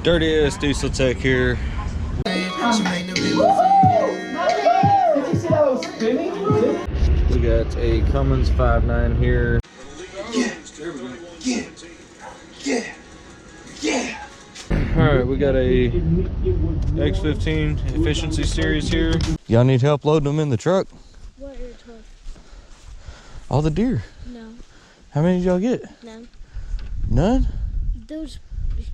Dirty ass diesel tech here. We got a Cummins 5.9 here. Alright, we got a X15 efficiency series here. Y'all need help loading them in the truck? What are you talking? All the deer. No. How many did y'all get? None. None? Those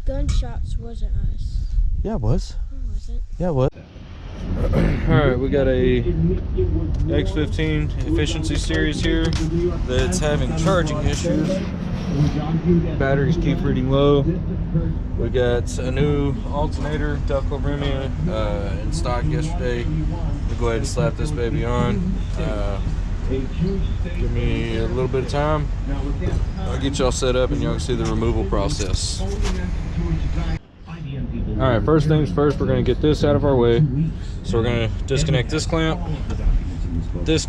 gunshots wasn't us. Yeah, it was. No, it wasn't. Yeah, it was. Alright, we got a X15 efficiency series here that's having charging issues. Batteries keep reading low. We got a new alternator, Delco reman, in stock yesterday. We'll go ahead and slap this baby on. Give me a little bit of time. I'll get y'all set up and y'all can see the removal process. Alright, first things first, we're going to get this out of our way. So we're going to disconnect this clamp. This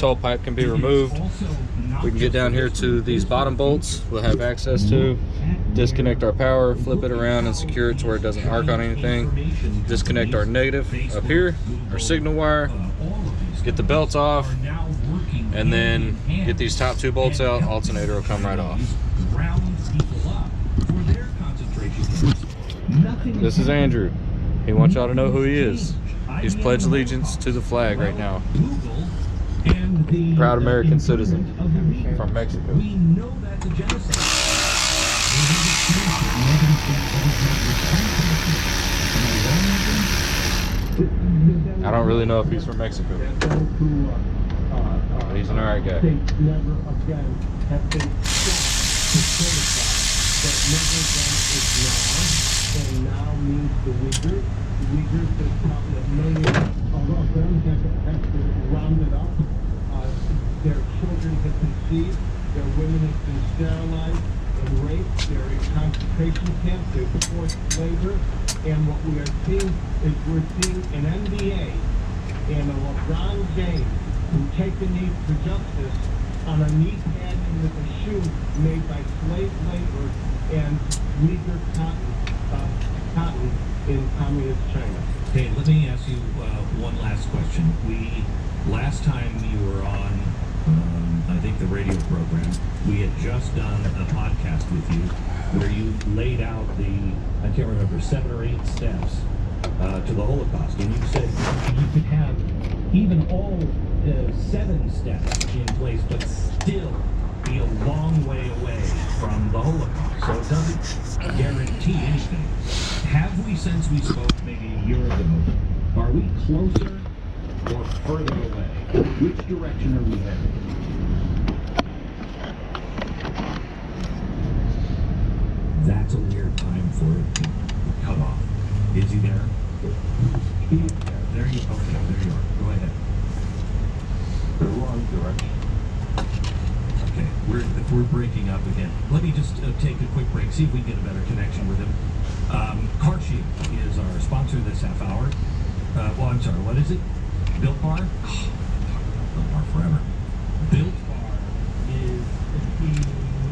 whole pipe can be removed. We can get down here to these bottom bolts we'll have access to. Disconnect our power, flip it around and secure it to where it doesn't arc on anything. Disconnect our negative up here, our signal wire. Get the belts off, and then get these top two bolts out. Alternator will come right off. This is Andrew. He wants y'all to know who he is. He's pledged allegiance to the flag right now. Proud American citizen from Mexico. I don't really know if he's from Mexico, but he's an alright guy. And now means the Uyghurs. The Uyghurs, there's probably a million of them have been rounded up. Their children have been seized. Their women have been sterilized and raped. They're in concentration camps. They're forced labor. And what we are seeing is we're seeing an NBA and a LeBron James who take the knee for justice on a knee pad with a shoe made by slave labor and Uyghur cotton in communist China. Okay, let me ask you one last question. Last time you were on, I think the radio program, we had just done a podcast with you where you laid out I can't remember, 7 or 8 steps to the Holocaust, and you said you could have even all 7 steps in place, but still be a long way away from the Holocaust. So it doesn't guarantee anything. Have we, since we spoke maybe a year ago, are we closer or further away? Which direction are we headed? That's a weird time for it to cut off. Is he there? He's there. There you are. Okay, there you are. Go ahead. The wrong direction. Okay, we're breaking up again. Let me just take a quick break, see if we can get a better connection with him. Car Shield is our sponsor this half hour. Well, I'm sorry, what is it? Built Bar? Oh, Built Bar forever. Built Bar is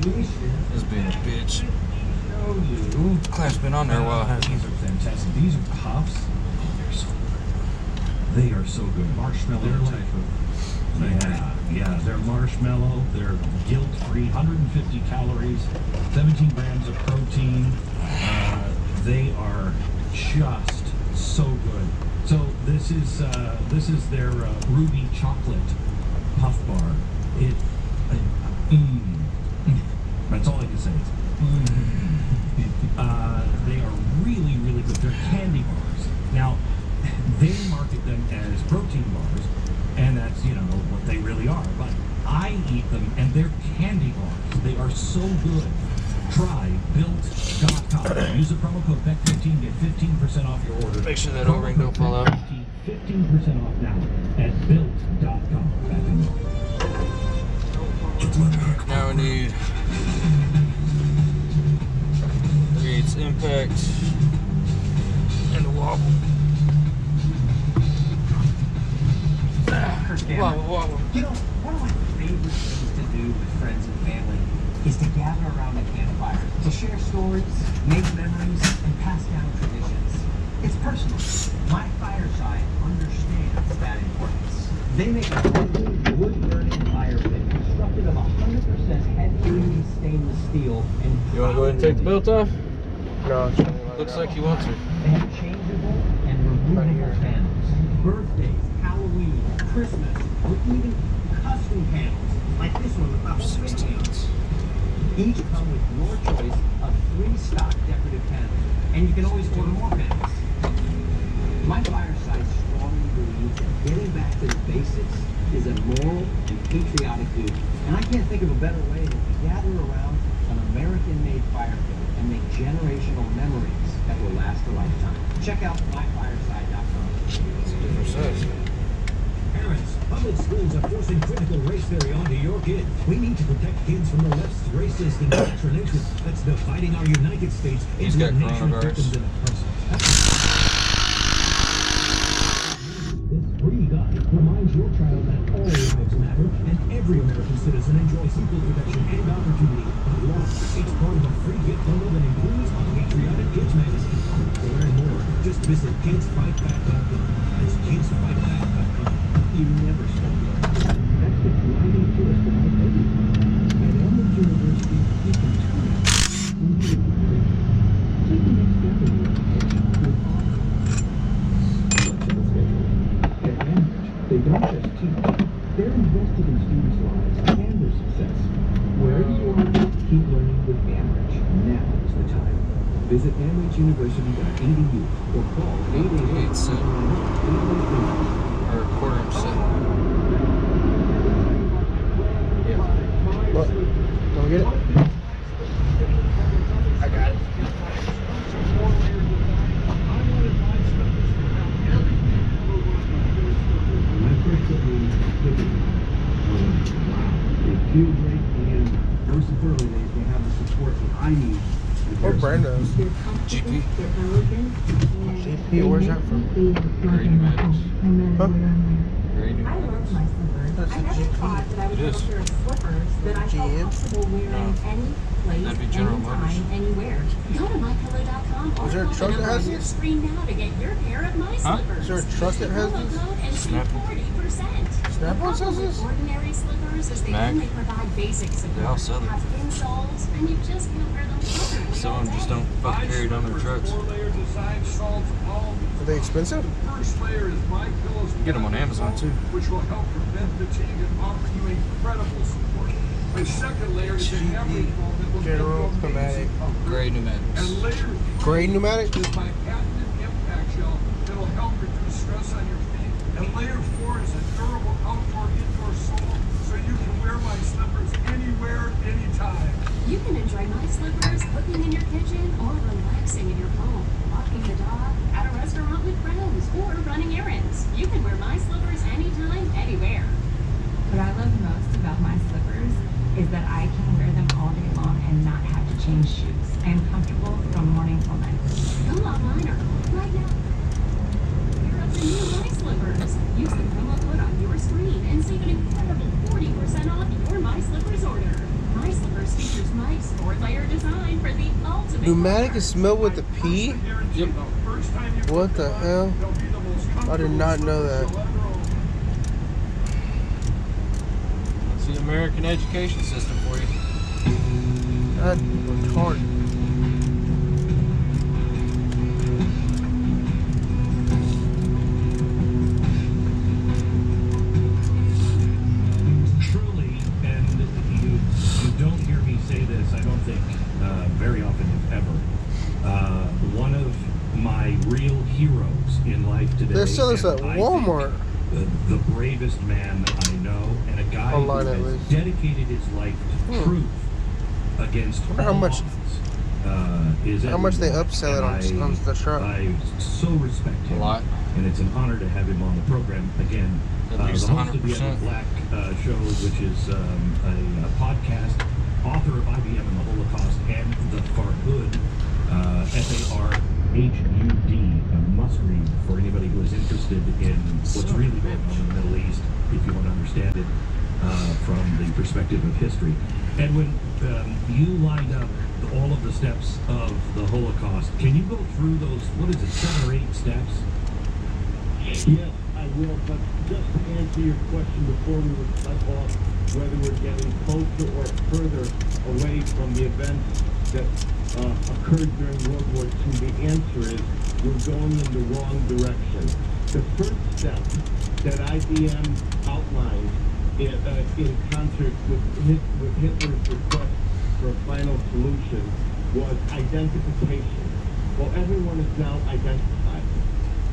delicious. This being a bitch. Show you. Ooh, the clamp's been on there a while, hasn't These it? are fantastic. These are puffs. Oh, they are so good. Marshmallow type of. Yeah, they're marshmallow, they're guilt-free, 150 calories, 17 grams of protein. They are just so good. So this is their ruby chocolate puff bar. That's all I can say. They are really, really good. They're candy bars. Now, they market them as protein bars, and that's, what they really are. But I eat them, and they're candy bars. They are so good. Try built.com. Use the promo code BECK15, get 15% off your order. Make sure that O-ring don't fall out. 15% off now at built.com. Back in Now we need its impact and the wobble. Wobble. You know, one of my favorite things to do with friends and family is to gather around a campfire, to share stories, make memories, and pass personally, my fireside understands that importance. They make a wood-burning fire pit constructed of 100% heavy-duty stainless steel and You want to go ahead and take the belt off? No, it's not. Looks like he wants to. they have changeable and removable panels. Birthdays, Halloween, Christmas, or even custom panels like this one with the whole 16s. Each come with your choice of 3 stock decorative panels, and you can always order more panels. My fireside strongly believes that getting back to the basics is a moral and patriotic duty, and I can't think of a better way than to gather around an American-made fire pit and make generational memories that will last a lifetime. Check out myfireside.com. It's a different size. Parents, public schools are forcing critical race theory onto your kid. We need to protect kids from the left's racist indoctrination that's dividing our United States He's into got a nation of coronavirus. victims and oppressors. This free guide reminds your child that all lives matter and every American citizen enjoys equal protection and opportunity by law. It's part of a free gift bundle that includes a patriotic kids magazine. To learn more, just visit kidsfightback.com. That's kidsfightback.com. You never stop learning. That's the driving force behind everything. At Elmwood University, you can turn it into a career. Take the next step in your education with flexible scheduling. At Ambridge, they don't just teach. They're invested in students' lives and their success. Wherever you are, keep learning with Ambridge. Now is the time. Visit ambridgeuniversity.edu or call 888-798-8888. Or a quarter-inch set. What? Don't get it? I got it. My first sibling, they feel great, and most importantly, they have the support that I need. What brand is GP. GP? Where's that from? Great pneumatics. Huh? Great I pneumatics. love my slippers. That's I a never GP. thought that I would It have is. a pair of slippers that I felt GM? comfortable wearing No. any place, That'd be General anytime, Motors. anywhere. Go to mypillow.com or Is there a call the truck that number has on your these? screen now to get your pair of my Huh? slippers. Is there a truck that has Use the promo these? code and save Snap-on. 40%. Snap-on The sells problem this? with ordinary slippers is they Mac. only provide basic support, They all sell it. have insoles, and you just can't wear them comfortably Some all of them just day. don't fucking carry it on their trucks. Are they expensive? First layer is My Pillow's Get 'em on Amazon, too. which will help prevent fatigue and offer you incredible support. The second layer is an every foam that will give General you amazing Pneumatic. comfort. Great pneumatics. And layer Grade pneumatic? is my patented impact gel that will help reduce stress on your feet. And layer 4 is a durable outdoor-indoor sole so you can wear my slippers anywhere, anytime. You can enjoy my slippers cooking in your kitchen or relaxing in your home, walking the dog, at a restaurant with friends, or running errands. You can wear my slippers anytime, anywhere. What I love most about my slippers is that I can wear them all day long and not have to change shoes. I am comfortable from morning till night. Go online or call right now. Here are the new My Slippers. Use the promo code on your screen and save an incredible 40% off your My Slippers order. My Slippers features Mike's 4-layer design for the ultimate Pneumatic comfort. is spelled with a P? Yep. What the hell? I did not know that. That's the American education system for you. That's retarded. Truly, and you don't hear me say this, I don't think, very often, if ever. One of my real heroes in life today. They sell this and at I Walmart. think The bravest man I know, and a guy Online, who at has least. dedicated his life to truth against Wonder how all much- odds, is How much they Edward upsell it Black, on and the truck? I so respect him. A lot. And it's an honor to have him on the program again. At The least host of the 100%. Edward Black Show, which is a podcast, author of IBM and the Holocaust, and the Farhud, Farhud, a must-read for anybody who is interested in what's really going on in the Middle East, if you want to understand it from the perspective of history. Edwin, you lined up all of the steps of the Holocaust. Can you go through those, what is it, 7 or 8 steps? Yes, I will, but just to answer your question before we would cut off whether we're getting closer or further away from the events that occurred during World War II, the answer is we're going in the wrong direction. The first step that IBM outlined in concert with Hitler's request for a final solution was identification. Well, everyone is now identified.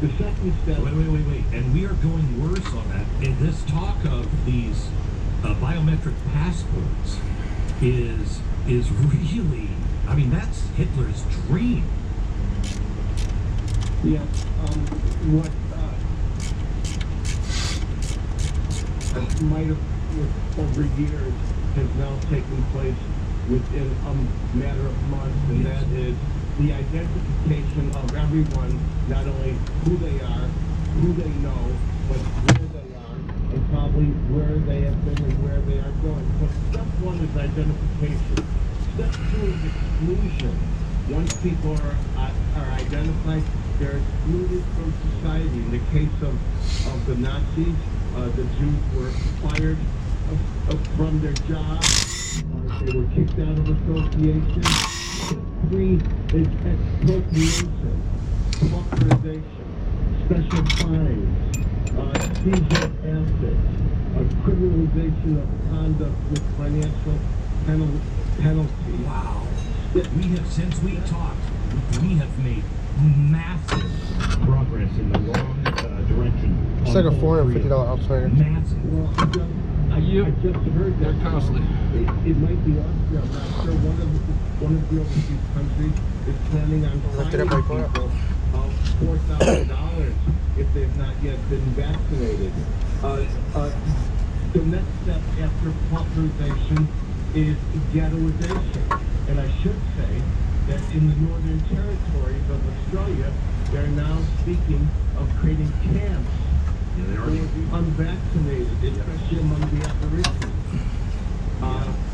The second step... Wait. And we are going worse on that. And this talk of these biometric passports is really... I mean, that's Hitler's dream. Yes, what might have, over years, has now taken place within a matter of months, and that is the identification of everyone, not only who they are, who they know, but where they are, and probably where they have been and where they are going. So step one is identification. Step two is exclusion. Once people are identified, they're excluded from society. In the case of the Nazis, the Jews were fired from their jobs. They were kicked out of association. Step three is expropriation, pauperization, special fines, seizure of assets, criminalization of conduct with financial penalties. Wow. We have, since we talked, we have made massive progress in the wrong direction. It's like a $450 alternator. Massive. Well, I just heard that. They're costly. It might be Austria. I'm not sure. One of the overseas countries is planning on fining people $4,000 if they've not yet been vaccinated. The next step after pauperization is ghettoization. And I should say that in the northern territories of Australia, they're now speaking of creating camps for the unvaccinated, especially among the Aborigines.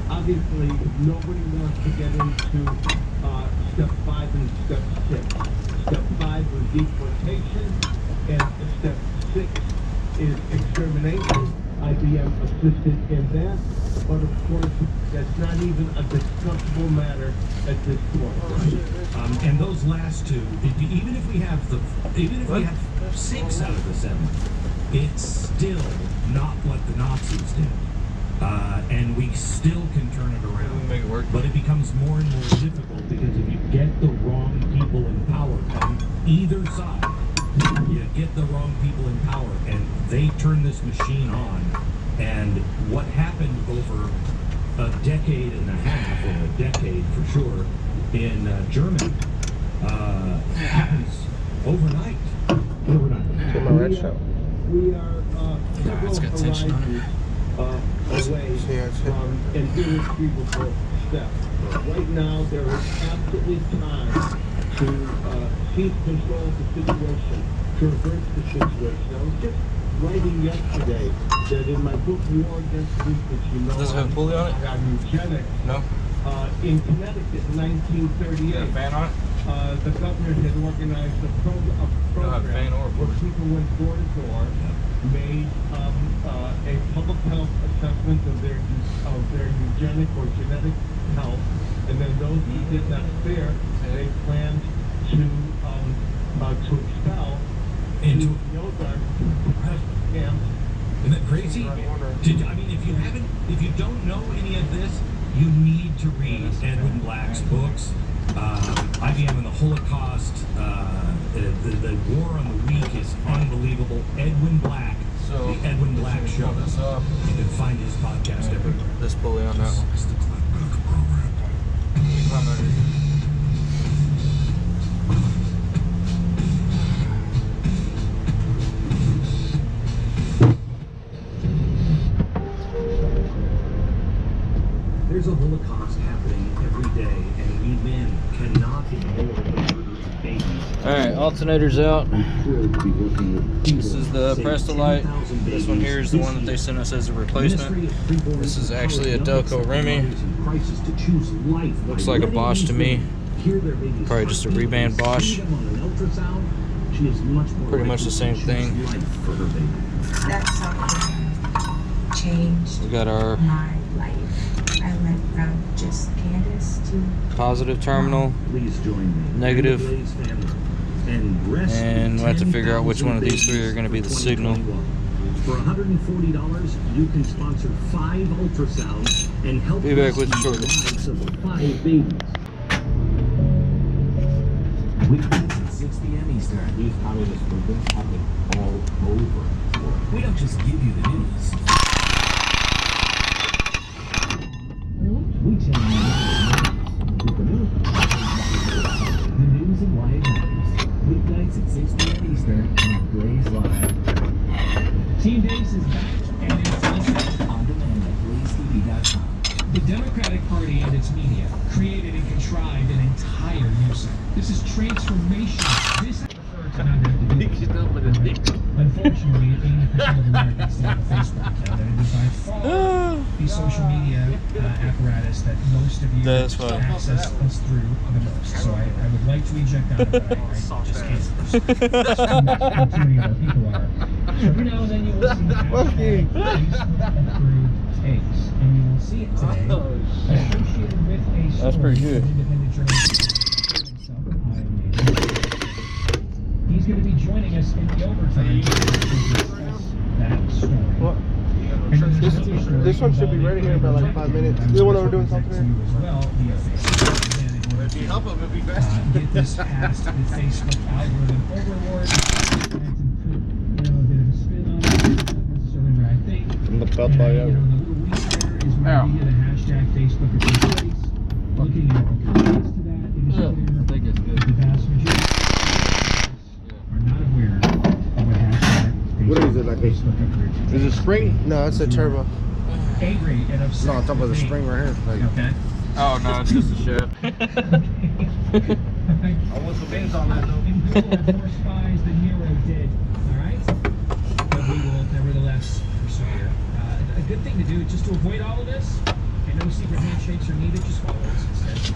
Obviously, nobody wants to get into step 5 and step 6. Step 5 was deportation, and step 6 is extermination. IBM assisted in that, but of course, that's not even a discussable matter at this point. And those last two, even if we have 6 out of the 7, it's still not what the Nazis did. And we still can turn it around. Make it work. But it becomes more and more difficult because if you get the wrong people in power on either side, you get the wrong people in power and they turn this machine on. And what happened over a decade and a half, or a decade for sure, in Germany, happens overnight. Take my red show. We are It's got tension on it. away from an irretrievable step. Right now, there is absolutely time to seize control of the situation, to reverse the situation. I was just writing yesterday that in my book, War Against Weakness, you know, Does it have a pulley on it? Eugenics. No. In Connecticut in 1938, Got a fan on it? the governor had organized a program fan or where people went door to door, made a public health assessment of their eugenic or genetic health, and then those who did not fare, they planned to expel into the Ozark camps. Isn't that crazy? I mean, if you don't know any of this, you need to read Edwin Black's books. IBM and the Holocaust, the War on the Weak is unbelievable. Edwin Black, the Edwin Black Show. You can find his podcast everywhere. This pulley on that one. It's the Clip program. Climb under here. There's a Holocaust happening every day, and we men cannot ignore the murder of babies. Alright, alternator's out. This is the Prestolite. This one here is the one that they sent us as a replacement. This is actually a Delco Remy. Looks like a Bosch to me. Probably just a reman Bosch. Pretty much the same thing. That's something changed We got our my life. I went from just Candace to positive terminal, negative, and we'll have to figure out which one of these three are going to be the signal. For $140, you can sponsor 5 ultrasounds and help Be back with you shortly. the lives of 5 babies. Weekdays at 6 p.m. Eastern. These communist movements happen all over. We don't just give you the news. We tell you the news and why it matters. Weeknights at 6 p.m. Eastern on Blaze Live. Team Base is back and it's listening on demand at blazetv.com. The Democratic Party and its media created and contrived an entire music. This is transformation. This referred to not have to do this. Unfortunately, 80% of Americans still have a Facebook account, and it is by far the social media apparatus that most of you access us through the most. So I would like to eject out of it, but I just can't. Too many other people are. So every now and then you will see hashtag Facebook approved takes, and you will see it today associated with a story. That's pretty good. Independent journalist. He's going to be joining us in the overtime to discuss that story. What? This one should be ready here in about like 5 minutes. You want to do something here? Get this past the Facebook algorithm overlord and to put, a bit of a spin on it, not necessarily what I think. I'm the belt And, by the little week there is where we get the hashtag Facebook approved takes. Looking at the comments to that, it is clear that the vast majority are not aware of what hashtag What is it, like a- Facebook approved takes. Is it spring? No, it's a turbo. Angry and upset. No, I'm talking about the spring right here. Like, Okay. Oh no, it's just a shaft. I want some beans on that though. And Google had more spies than Nero did. Alright? But we will nevertheless persevere. A good thing to do, just to avoid all of this, and no secret handshakes are needed, just follow us instead.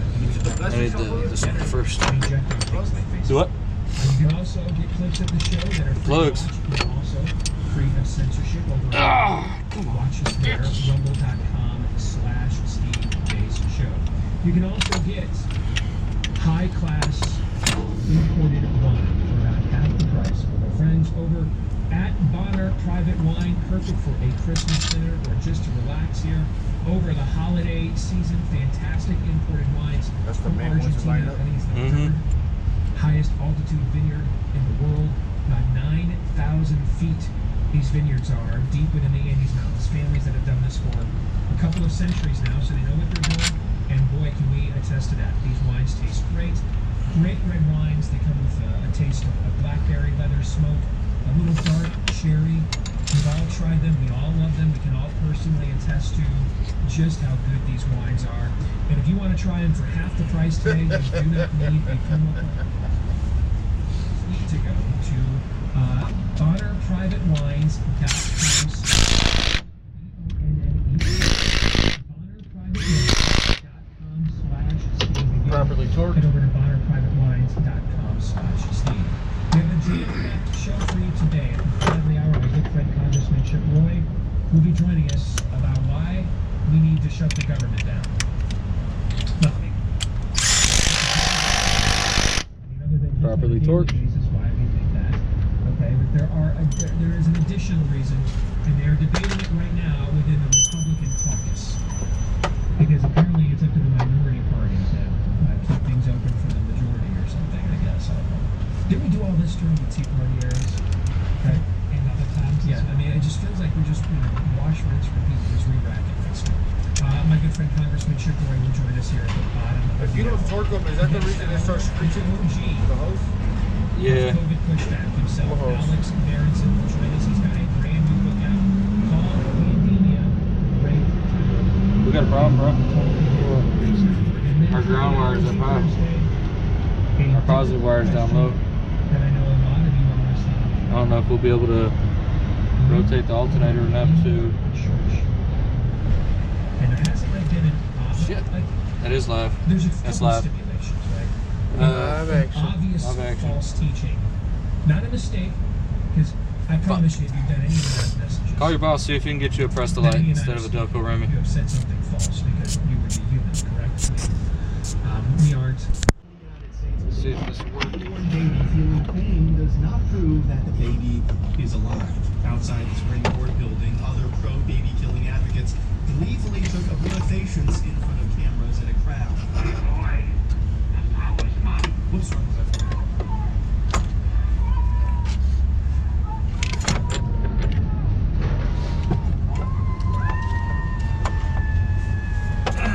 I need this one first. Do what? You can also get clips of the show that are free Plugs. to watch, and also free of censorship over watch us there, rumble.com/SteveBaseShow. You can also get high-class imported wine for about half the price with our friends over at Bonner Private Wine, perfect for a Christmas dinner or just to relax here over the holiday season. Fantastic imported wines from Argentina. I think it's the third highest altitude vineyard in the world, about 9,000 feet. These vineyards are deep within the Andes Mountains. Families that have done this for a couple of centuries now, so they know what they're doing. And boy, can we attest to that. These wines taste great. Great red wines. They come with a taste of blackberry, leather, smoke, a little dark cherry. We've all tried them. We all love them. We can all personally attest to just how good these wines are. And if you want to try them for half the price today, you do not need a promo code. You need to go to BonnerPrivateWines.com. properly torqued. Head over to BonnerPrivateWines.com/Steve. We have a jam-packed show for you today. At the front of the hour, my good friend Congressman Chip Roy will be joining us about why we need to shut the government down. Nothing. Other than just Properly on a daily torqued. basis why we think that. Okay, but there is an additional reason, and they are debating it right now within the Republican caucus. Because apparently it's up to the minority party to keep things open for the majority or something, I guess. I don't know. Didn't we do all this during the Tea Party eras? Right? And other times? Yeah, I mean, it just feels like we're just, wash, rinse, repeat, just re-racking this. My good friend Congressman Chip Roy will join us here at the bottom. If you don't torque them, is that the reason they start screeching? The hose? Yeah. COVID pushback himself. Alex Berenson will join us. He's got a brand new book out called Pandemia. Great. We got a problem, bro. Our ground wire is up high. Our positive wire is down low. don't know if we'll be able to rotate the alternator enough to. And there hasn't been an Shit. That is live. There's a That's couple live. stipulations, right? Live action. Obvious Live action. false teaching. Not a mistake, because I promise you, if you've done any of those messages, Call your boss, see if he can get you a press the light instead of a Delco Remy. you have said something false because you would be human, correct? We aren't. Let's see if this works. One baby feeling pain does not prove that the baby is alive. Outside the Supreme Court building, other pro-baby killing advocates gleefully took abortations in front of cameras in a crowd. What's wrong with that?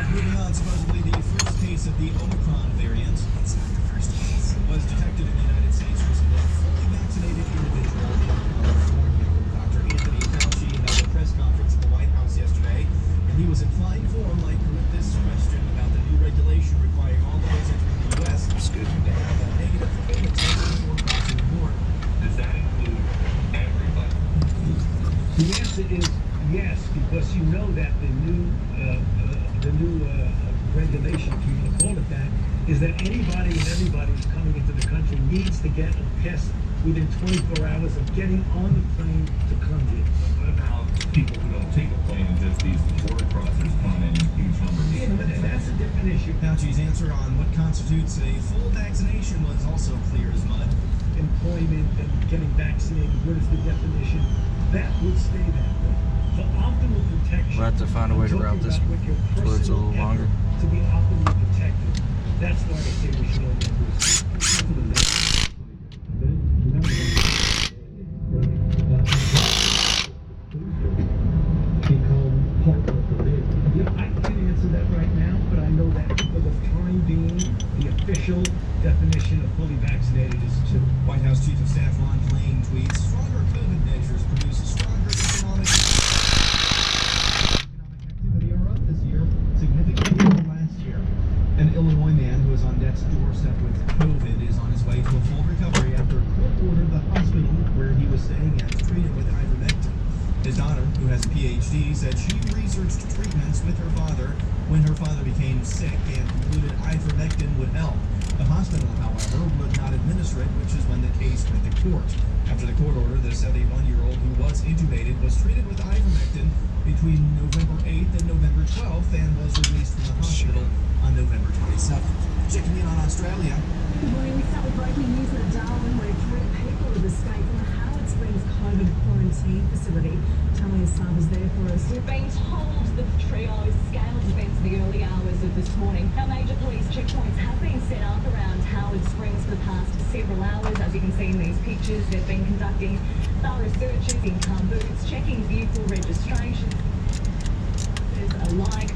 Moving on, supposedly the first case of the Omicron variant. It's not the first case. Was detected in the United States recently. A fully vaccinated individual in California. Dr. Anthony Fauci held a press conference at the White House yesterday, and he was in fine form, like with this question about the new regulation requiring all those entering the U.S. to have a negative COVID test before crossing the border. Does that include everybody? The answer is yes, because you know that the new regulation, if you want to call it that, is that anybody and everybody who's coming into the country needs to get a test within 24 hours of getting on the plane to come here. What about people who don't take a plane and just these border crossers come in huge numbers? Yeah, but that's a different issue. Fauci's answer on what constitutes a full vaccination was also clear as mud. Employment and getting vaccinated, what is the definition? That would stay that way. For optimal protection, We'll have to find a way to I'm route this talking about with your so it's a little personal longer. effort to be optimally protected. That's why I say we should all do this. I can't answer that right now, but I know that for the time being, the official definition of fully vaccinated is 2. White House Chief of Staff Ron Klain tweets, stronger COVID measures produce stronger economic activity are up this year, significantly over last year. An Illinois man who is on death's doorstep with COVID is on his way to a full recovery after a court ordered the hospital where he was staying at to treat him with ivermectin. His daughter, who has a PhD, said she researched treatments with her father when her father became sick and concluded ivermectin would help. The hospital, however, would not administer it, which is when the case went to court. After the court order, the 71-year-old who was intubated was treated with ivermectin between November 8th and November 12th and was released from the hospital on November 27th. Checking in on Australia. Good morning. We start with breaking news at Darwin, where 3 people have escaped from the Howard Springs COVID quarantine facility. Talia Saab is there for us. We've been told the trio scaled events in the early hours of this morning. Now, major police checkpoints have been set up around Howard Springs for the past several hours. As you can see in these pictures, they've been conducting thorough searches in car boots, checking vehicle registrations alike.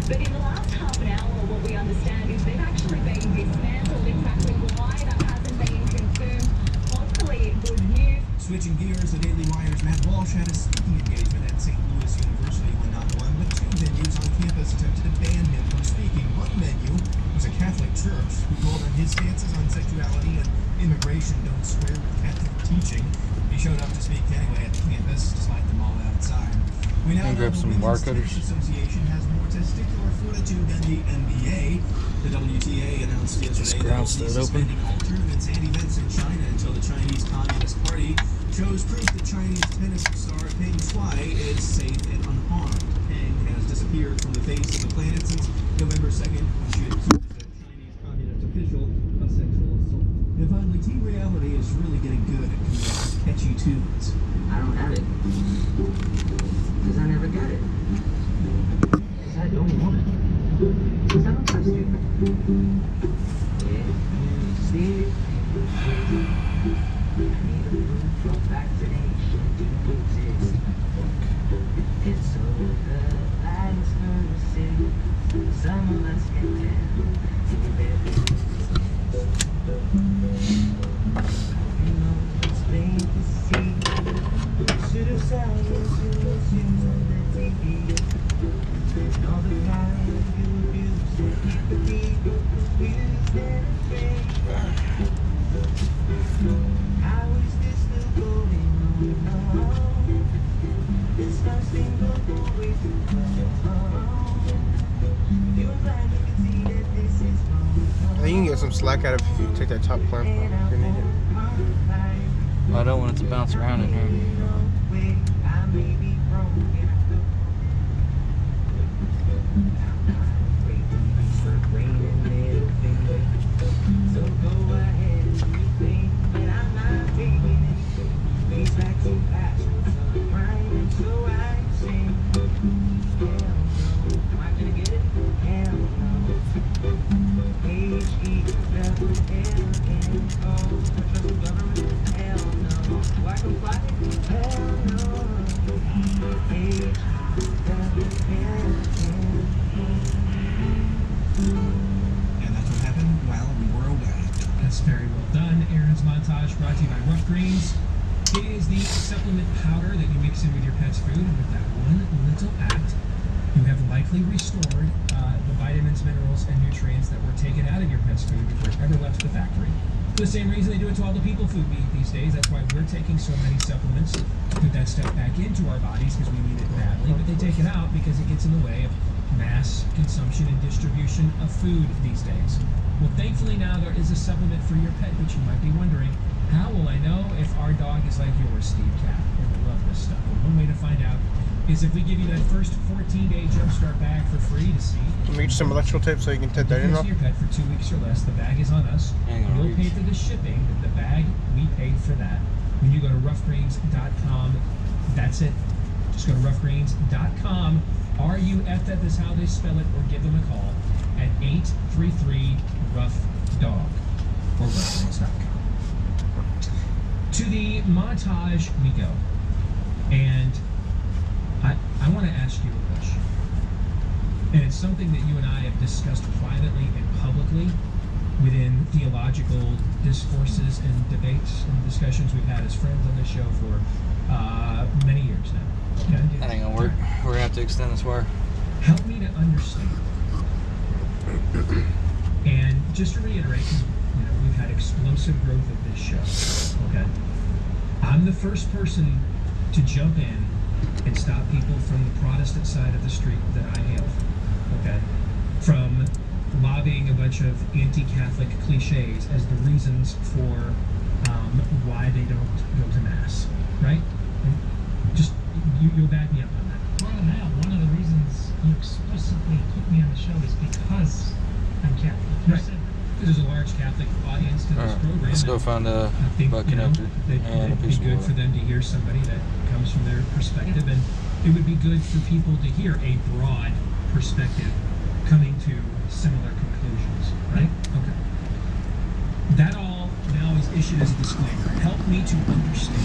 But in the last half an hour, what we understand is they've actually been dismantled. Exactly why that hasn't been confirmed. Hopefully, good news. Switching gears, the Daily Wire's Matt Walsh had a speaking engagement at St. Louis University when not one, but 2 venues on campus attempted to ban him from speaking. One venue was a Catholic church who told him his stances on sexuality and immigration don't square with Catholic teaching. He showed up to speak anyway at the campus, despite them all outside. We now know grab the some Women's wire cutters. Tennis Association has more testicular fortitude than the NBA. The WTA announced yesterday that it will be suspending all tournaments and events in China until the Chinese Communist Party shows proof that Chinese tennis star Peng Shuai is safe and unharmed. Peng has disappeared from the face of the planet since November 2nd, when she accused a Chinese communist official of sexual assault. And finally, Team Reality is really getting good at coming up with catchy tunes. I don't have it. Because I never got it. Because I don't want it. Because I don't trust you. If you see it, I need a proof of vaccination to exist. It's so the lion's gonna sing. Some of us can tell. You know, it's plain to see. Pseudoscience illusions on the TV. And all the time you abuse it, keep the people confused. I think you can get some slack out of if you take that top clamp off. You need it. I don't want it to bounce around in here. And that's what happened while we were away. That's very well done. Aaron's montage brought to you by Rough Greens. It is the supplement powder that you mix in with your pet's food, and with that one little act, you have likely restored the vitamins, minerals, and nutrients that were taken out of your pet's food before it ever left the factory. For the same reason they do it to all the people food we eat these days. That's why we're taking so many supplements to put that stuff back into our bodies because we need it badly. But they take it out because it gets in the way of mass consumption and distribution of food these days. Well, thankfully now there is a supplement for your pet, but you might be wondering, how will I know if our dog is like yours, Steve Cat? And we love this stuff. Well, one way to find out is if we give you that first 14-day jumpstart bag for free to see. Let me get some electrical tape so you can take that in. Your pet for 2 weeks or less. The bag is on us. You'll pay for the shipping. The bag, we paid for that. When you go to roughgreens.com, that's it. Just go to roughgreens.com. RUFF is how they spell it, or give them a call at 833-ROUGH-DOG or roughgreens.com. To the montage we go. And I want to ask you a question. And it's something that you and I have discussed privately and publicly within theological discourses and debates and discussions we've had as friends on this show for many years now. Okay? That ain't gonna work. We're gonna have to extend this wire. Help me to understand. And just to reiterate, 'cause, we've had explosive growth of this show. Okay, I'm the first person to jump in and stop people from the Protestant side of the street that I hail from. Okay, from lobbying a bunch of anti-Catholic cliches as the reasons for why they don't go to mass. Right? And just you'll back me up on that. Well, now one of the reasons you explicitly put me on the show is because I'm Catholic. Right. There's a large Catholic audience to this program. Let's go find a butt connector and a it'd piece be good of for them to hear somebody that comes from their perspective, and it would be good for people to hear a broad perspective coming to similar conclusions, right? Okay. That all now is issued as a disclaimer. Help me to understand